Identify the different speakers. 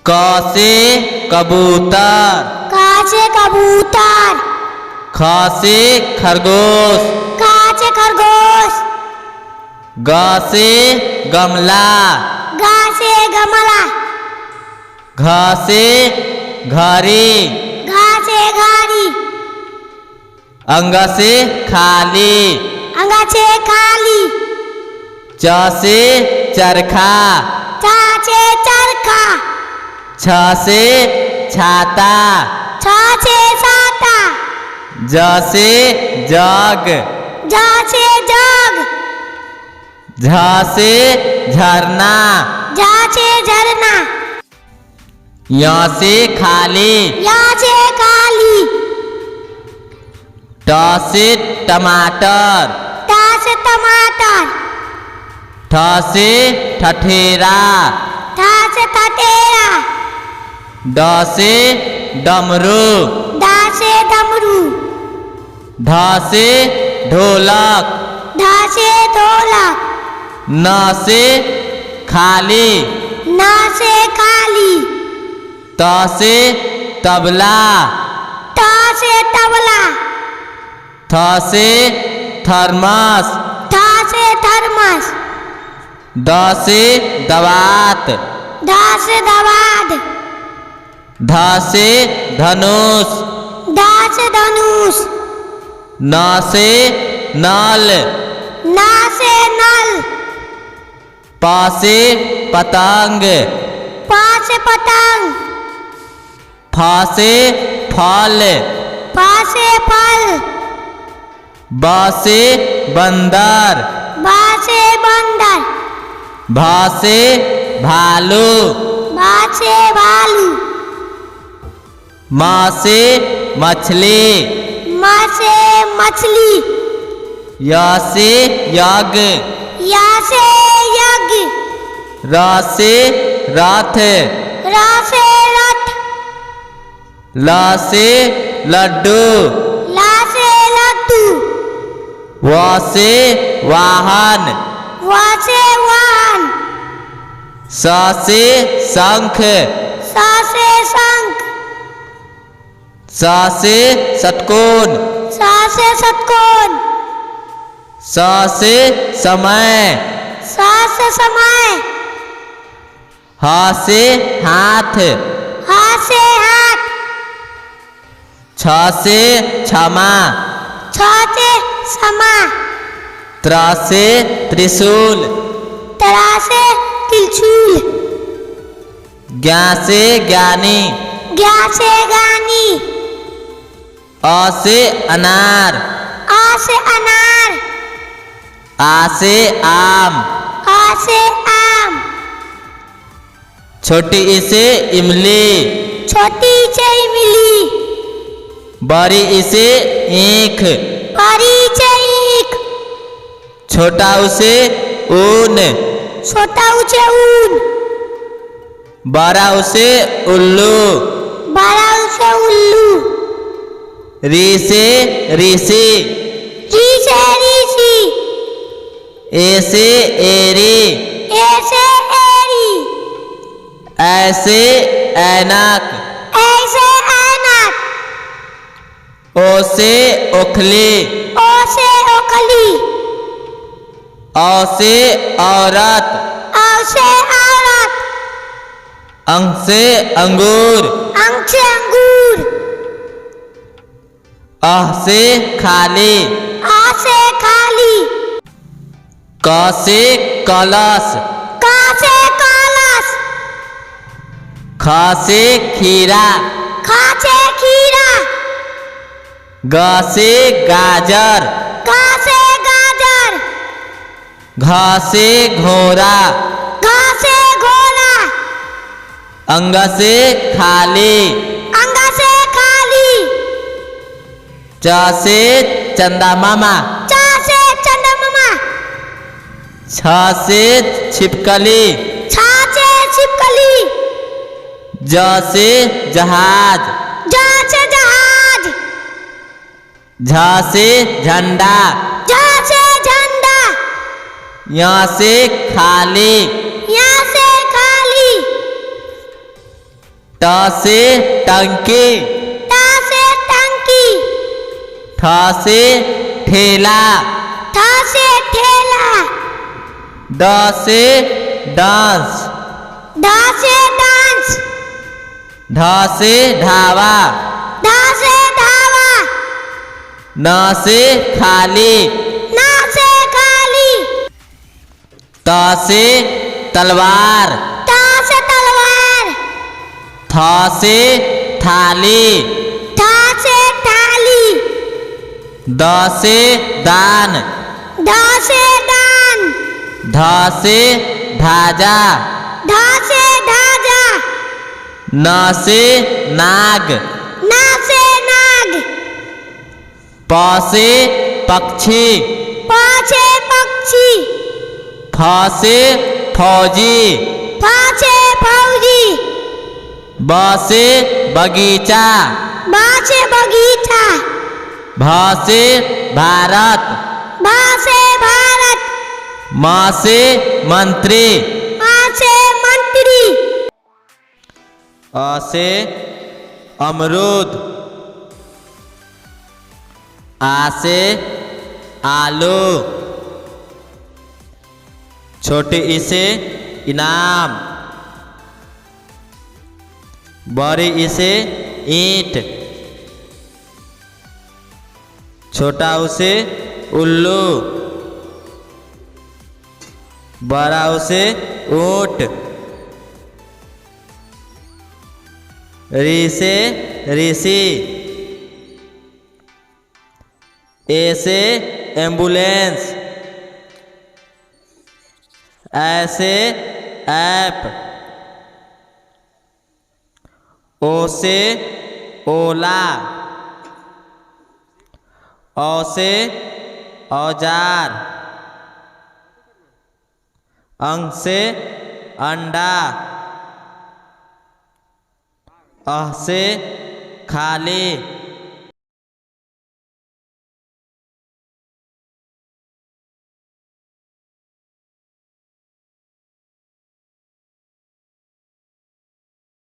Speaker 1: क से कबूतर,
Speaker 2: क से कबूतर।
Speaker 1: ख से खरगोश,
Speaker 2: ख से खरगोश।
Speaker 1: ग से गमला,
Speaker 2: ग से गमला।
Speaker 1: घ से घड़ी,
Speaker 2: घ से घड़ी।
Speaker 1: अंग से खाली,
Speaker 2: अंग से खाली।
Speaker 1: च से चरखा,
Speaker 2: च से चरखा।
Speaker 1: छ से छाता,
Speaker 2: छ से छाता।
Speaker 1: ज से जग,
Speaker 2: ज से जग।
Speaker 1: झ से झरना,
Speaker 2: झ से झरना।
Speaker 1: य से खाली,
Speaker 2: य से खाली।
Speaker 1: ट से टमाटर,
Speaker 2: ट से टमाटर।
Speaker 1: ठ से ठठेरा,
Speaker 2: ठ से ठठेरा।
Speaker 1: ड से डमरू,
Speaker 2: ड से डमरू।
Speaker 1: ढ से ढोलक,
Speaker 2: ढ से ढोलक।
Speaker 1: न से खाली,
Speaker 2: न से खाली।
Speaker 1: त से तबला,
Speaker 2: त से तबला।
Speaker 1: थ से थर्मस,
Speaker 2: थ से थर्मस।
Speaker 1: द से दवात,
Speaker 2: ध से दवात।
Speaker 1: ध से धनुष,
Speaker 2: ध से धनुष।
Speaker 1: न से नल,
Speaker 2: न से नल।
Speaker 1: प से पतंग,
Speaker 2: प से पतंग।
Speaker 1: फ से फल,
Speaker 2: फ से फल।
Speaker 1: ब से बंदर,
Speaker 2: ब से बंदर।
Speaker 1: भ से भालू,
Speaker 2: भ से भालू।
Speaker 1: म से मछली,
Speaker 2: म से मछली।
Speaker 1: य से यज्ञ,
Speaker 2: य से यज्ञ।
Speaker 1: र से रथ,
Speaker 2: र से रथ।
Speaker 1: ल से लड्डू,
Speaker 2: ल से लड्डू।
Speaker 1: व से वाहन,
Speaker 2: व से वाहन।
Speaker 1: स से शंख,
Speaker 2: स से शंख।
Speaker 1: स से षटकोण,
Speaker 2: स से षटकोण।
Speaker 1: स से समय,
Speaker 2: स से समय।
Speaker 1: ह से हाथ,
Speaker 2: ह से हाथ।
Speaker 1: छ से क्षमा,
Speaker 2: छ से क्षमा।
Speaker 1: त्र से त्रिशूल,
Speaker 2: त्र से त्रिशूल।
Speaker 1: ज्ञ से ज्ञानी,
Speaker 2: ज्ञ से ज्ञानी।
Speaker 1: अ से अनार,
Speaker 2: अ से अनार।
Speaker 1: आ से आम,
Speaker 2: आ से आम।
Speaker 1: छोटी ई से इमली,
Speaker 2: छोटी से इमली।
Speaker 1: बड़ी ई से ईख,
Speaker 2: बड़ी से ईख।
Speaker 1: छोटा ऊ से ऊन,
Speaker 2: छोटा ऊ से ऊन।
Speaker 1: बड़ा ऊ से उल्लू,
Speaker 2: बड़ा ऊ से उल्लू।
Speaker 1: री से ऋषि,
Speaker 2: री से ऋषि।
Speaker 1: ए से एरी,
Speaker 2: ए से एरी।
Speaker 1: ऐ से ऐनक,
Speaker 2: ऐसे ऐनक।
Speaker 1: ओ से ओखली,
Speaker 2: ओ से ओखली।
Speaker 1: औ से औरत,
Speaker 2: औ से औरत।
Speaker 1: अंग से अंगूर,
Speaker 2: अंग से अंगूर।
Speaker 1: अह से खाली,
Speaker 2: आ से खाली।
Speaker 1: क से कलश,
Speaker 2: क से कलश।
Speaker 1: ख से खीरा,
Speaker 2: ख से खीरा।
Speaker 1: ग से गाजर,
Speaker 2: ग से गाजर।
Speaker 1: घ से घोड़ा,
Speaker 2: घ से घोड़ा।
Speaker 1: अंग से खाली,
Speaker 2: अंग से खाली।
Speaker 1: च से चंदा मामा,
Speaker 2: च से चंद्रमा।
Speaker 1: छ से छिपकली,
Speaker 2: छ से छिपकली।
Speaker 1: ज से जहाज,
Speaker 2: ज से जहाज।
Speaker 1: झ से झंडा,
Speaker 2: झ से झंडा।
Speaker 1: यहाँ से खाली,
Speaker 2: यहाँ से खाली।
Speaker 1: ट से टंकी,
Speaker 2: ट से टंकी,
Speaker 1: ठ से ठेला,
Speaker 2: ठ से ठेला,
Speaker 1: ड से डांस,
Speaker 2: ढ से डांस,
Speaker 1: ढ से ढाबा,
Speaker 2: ढ से ढाबा,
Speaker 1: न से खाली,
Speaker 2: न से खाली,
Speaker 1: त से तलवार,
Speaker 2: त से तलवार,
Speaker 1: थ से थाली,
Speaker 2: थ से थाली,
Speaker 1: द से दान,
Speaker 2: ध से दान,
Speaker 1: ध से ढाजा,
Speaker 2: ध से ढाजा,
Speaker 1: न से नाग,
Speaker 2: न से नाग,
Speaker 1: प से पक्षी,
Speaker 2: प से पक्षी,
Speaker 1: फ से फौजी,
Speaker 2: फ से फौजी,
Speaker 1: ब से बगीचा,
Speaker 2: ब से बगीचा,
Speaker 1: भ से भारत,
Speaker 2: भ से भारत,
Speaker 1: म से मंत्री,
Speaker 2: म से मंत्री,
Speaker 1: अ से अमरूद, आ से आलू, छोटी ई से इनाम, बड़ी ई से ईंट, छोटा ऊ से उल्लू, बड़ा ऊ से ऊंट, री से ऋषि, ए से एम्बुलेंस, ऐसे ऐप, ओ से ओला, औ से औजार, अंग से अंडा, अह से खाली,